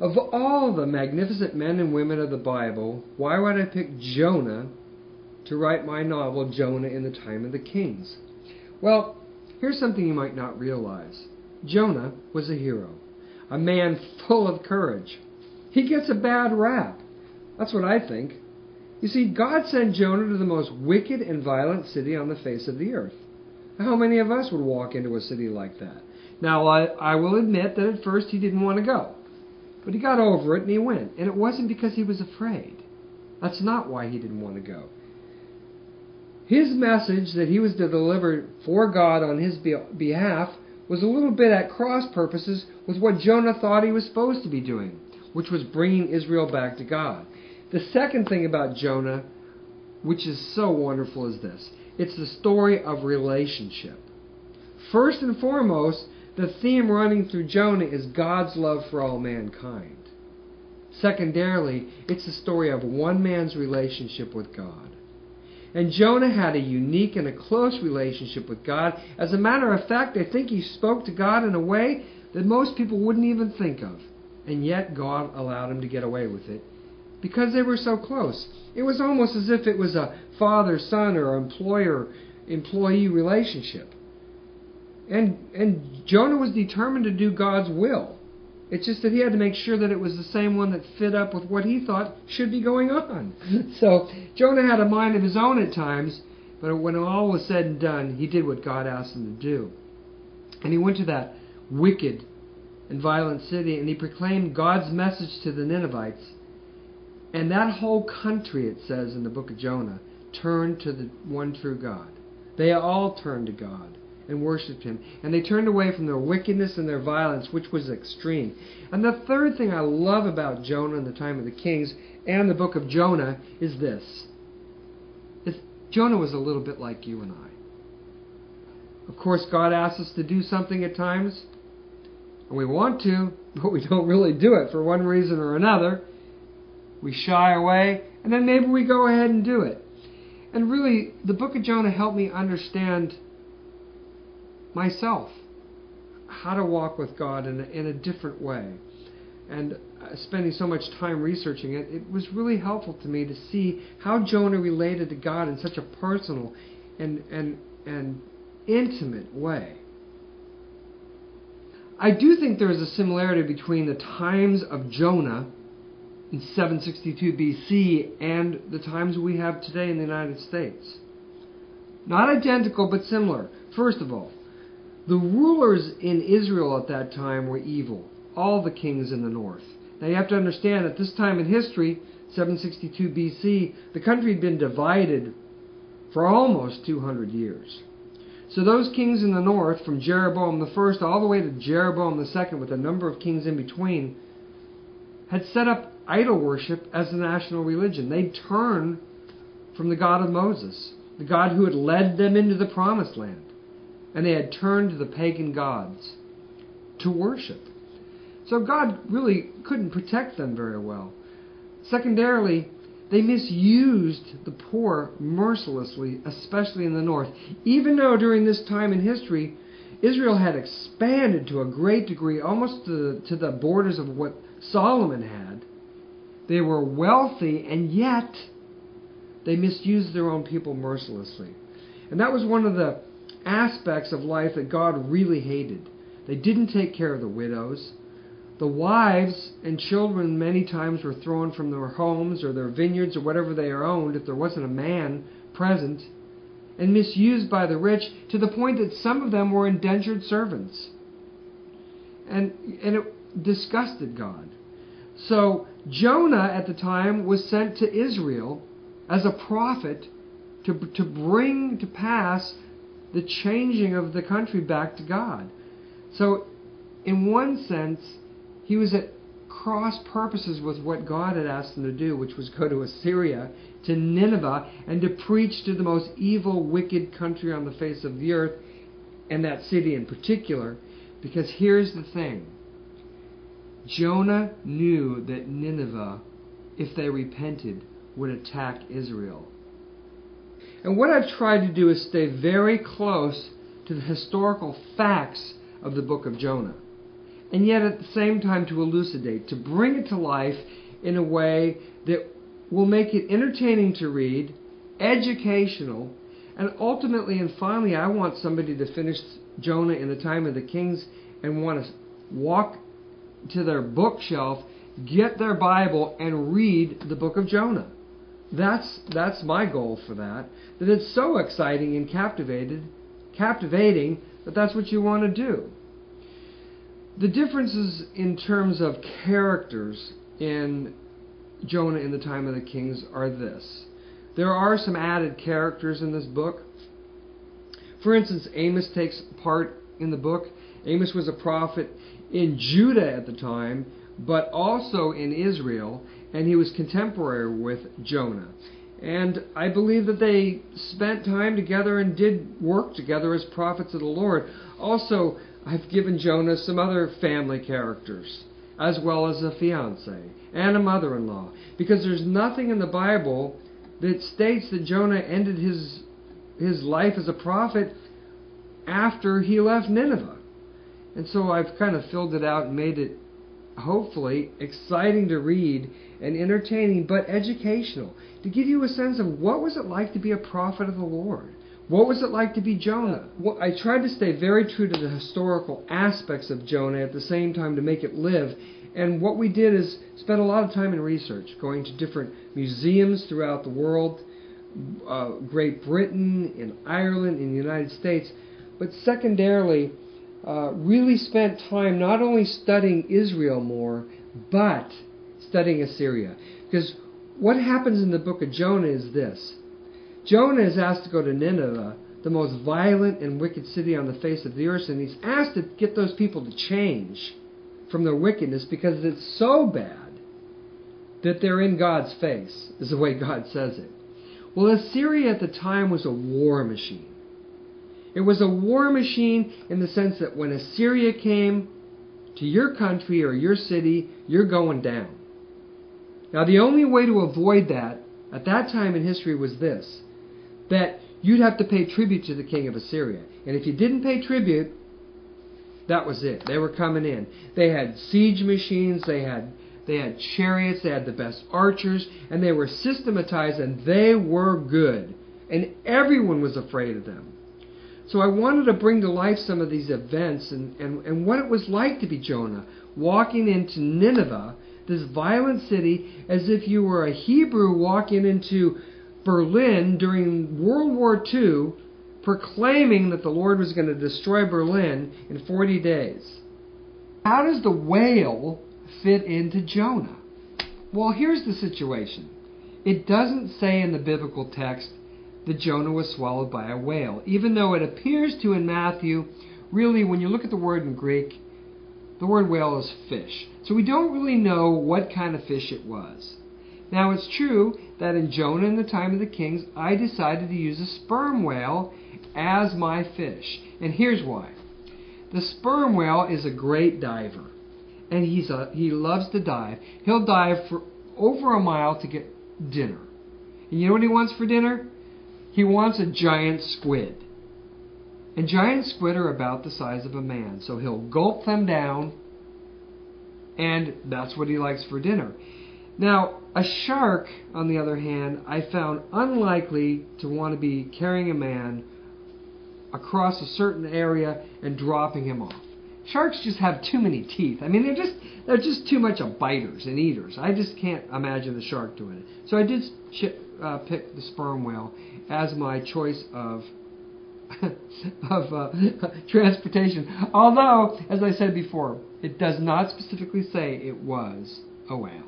Of all the magnificent men and women of the Bible, why would I pick Jonah to write my novel, Jonah in the Time of the Kings? Well, here's something you might not realize. Jonah was a hero, a man full of courage. He gets a bad rap. That's what I think. You see, God sent Jonah to the most wicked and violent city on the face of the earth. How many of us would walk into a city like that? Now, I will admit that at first he didn't want to go. But he got over it and he went. And it wasn't because he was afraid. That's not why he didn't want to go. His message that he was to deliver for God on his behalf was a little bit at cross purposes with what Jonah thought he was supposed to be doing, which was bringing Israel back to God. The second thing about Jonah, which is so wonderful, is this. It's the story of relationship. First and foremost, the theme running through Jonah is God's love for all mankind. Secondarily, it's the story of one man's relationship with God. And Jonah had a unique and a close relationship with God. As a matter of fact, I think he spoke to God in a way that most people wouldn't even think of. And yet God allowed him to get away with it because they were so close. It was almost as if it was a father-son or employer-employee relationship. And Jonah was determined to do God's will. It's just that he had to make sure that it was the same one that fit up with what he thought should be going on. So Jonah had a mind of his own at times, but when all was said and done, he did what God asked him to do. And he went to that wicked and violent city, and he proclaimed God's message to the Ninevites. And that whole country, it says in the book of Jonah, turned to the one true God. They all turned to God and worshipped him. And they turned away from their wickedness and their violence, which was extreme. And the third thing I love about Jonah in the Time of the Kings and the book of Jonah is this. Jonah was a little bit like you and I. Of course, God asks us to do something at times, and we want to, but we don't really do it for one reason or another. We shy away, and then maybe we go ahead and do it. And really, the book of Jonah helped me understand myself, how to walk with God in a different way. And spending so much time researching it, it was really helpful to me to see how Jonah related to God in such a personal and intimate way. I do think there is a similarity between the times of Jonah in 762 BC and the times we have today in the United States. Not identical, but similar. First of all, the rulers in Israel at that time were evil, all the kings in the north. Now you have to understand, at this time in history, 762 BC, the country had been divided for almost 200 years. So those kings in the north, from Jeroboam I all the way to Jeroboam II, with a number of kings in between, had set up idol worship as the national religion. They'd turned from the God of Moses, the God who had led them into the promised land. And they had turned to the pagan gods to worship. So God really couldn't protect them very well. Secondarily, they misused the poor mercilessly, especially in the north. Even though during this time in history, Israel had expanded to a great degree, almost to the borders of what Solomon had. They were wealthy, and yet they misused their own people mercilessly. And that was one of the aspects of life that God really hated. They didn't take care of the widows. The wives and children many times were thrown from their homes or their vineyards or whatever they owned if there wasn't a man present, and misused by the rich to the point that some of them were indentured servants. And it disgusted God. So Jonah at the time was sent to Israel as a prophet to bring to pass the changing of the country back to God. So in one sense, he was at cross purposes with what God had asked him to do, which was go to Assyria, to Nineveh, and to preach to the most evil, wicked country on the face of the earth, and that city in particular. Because here's the thing. Jonah knew that Nineveh, if they repented, would attack Israel. And what I've tried to do is stay very close to the historical facts of the book of Jonah. and yet at the same time to elucidate, to bring it to life in a way that will make it entertaining to read, educational, and ultimately and finally I want somebody to finish Jonah in the Time of the Kings and want to walk to their bookshelf, get their Bible, and read the book of Jonah. That's my goal for that. That it's so exciting and captivating that that's what you want to do. The differences in terms of characters in Jonah in the Time of the Kings are this. There are some added characters in this book. For instance, Amos takes part in the book. Amos was a prophet in Judah at the time, but also in Israel, and he was contemporary with Jonah. And I believe that they spent time together and did work together as prophets of the Lord. Also, I've given Jonah some other family characters, as well as a fiancé and a mother-in-law, because there's nothing in the Bible that states that Jonah ended his life as a prophet after he left Nineveh. And so I've kind of filled it out and made it, hopefully, exciting to read and entertaining, but educational, to give you a sense of what was it like to be a prophet of the Lord. What was it like to be Jonah? Well, I tried to stay very true to the historical aspects of Jonah at the same time to make it live. And what we did is spend a lot of time in research, going to different museums throughout the world, Great Britain, in Ireland, in the United States, but secondarily, really spent time not only studying Israel more, but studying Assyria. Because what happens in the book of Jonah is this. Jonah is asked to go to Nineveh, the most violent and wicked city on the face of the earth, and he's asked to get those people to change from their wickedness because it's so bad that they're in God's face, is the way God says it. Well, Assyria at the time was a war machine. It was a war machine in the sense that when Assyria came to your country or your city, you're going down. Now, the only way to avoid that at that time in history was this, that you'd have to pay tribute to the king of Assyria. And if you didn't pay tribute, that was it. They were coming in. They had siege machines, they had chariots, they had the best archers, and they were systematized, and they were good. And everyone was afraid of them. So I wanted to bring to life some of these events and what it was like to be Jonah, walking into Nineveh, this violent city, as if you were a Hebrew walking into Berlin during World War II, proclaiming that the Lord was going to destroy Berlin in 40 days. How does the whale fit into Jonah? Well, here's the situation. It doesn't say in the biblical text that Jonah was swallowed by a whale, even though it appears to in Matthew. Really, when you look at the word in Greek, the word whale is fish. So we don't really know what kind of fish it was. Now, it's true that in Jonah in the Time of the Kings, I decided to use a sperm whale as my fish. And here's why. The sperm whale is a great diver. And he loves to dive. He'll dive for over a mile to get dinner. And you know what he wants for dinner? He wants a giant squid. And giant squid are about the size of a man. So he'll gulp them down, and that's what he likes for dinner. Now, a shark, on the other hand, I found unlikely to want to be carrying a man across a certain area and dropping him off. Sharks just have too many teeth. I mean, they're just too much of biters and eaters. I just can't imagine the shark doing it. So I did pick the sperm whale as my choice of transportation. Although, as I said before, it does not specifically say it was a whale.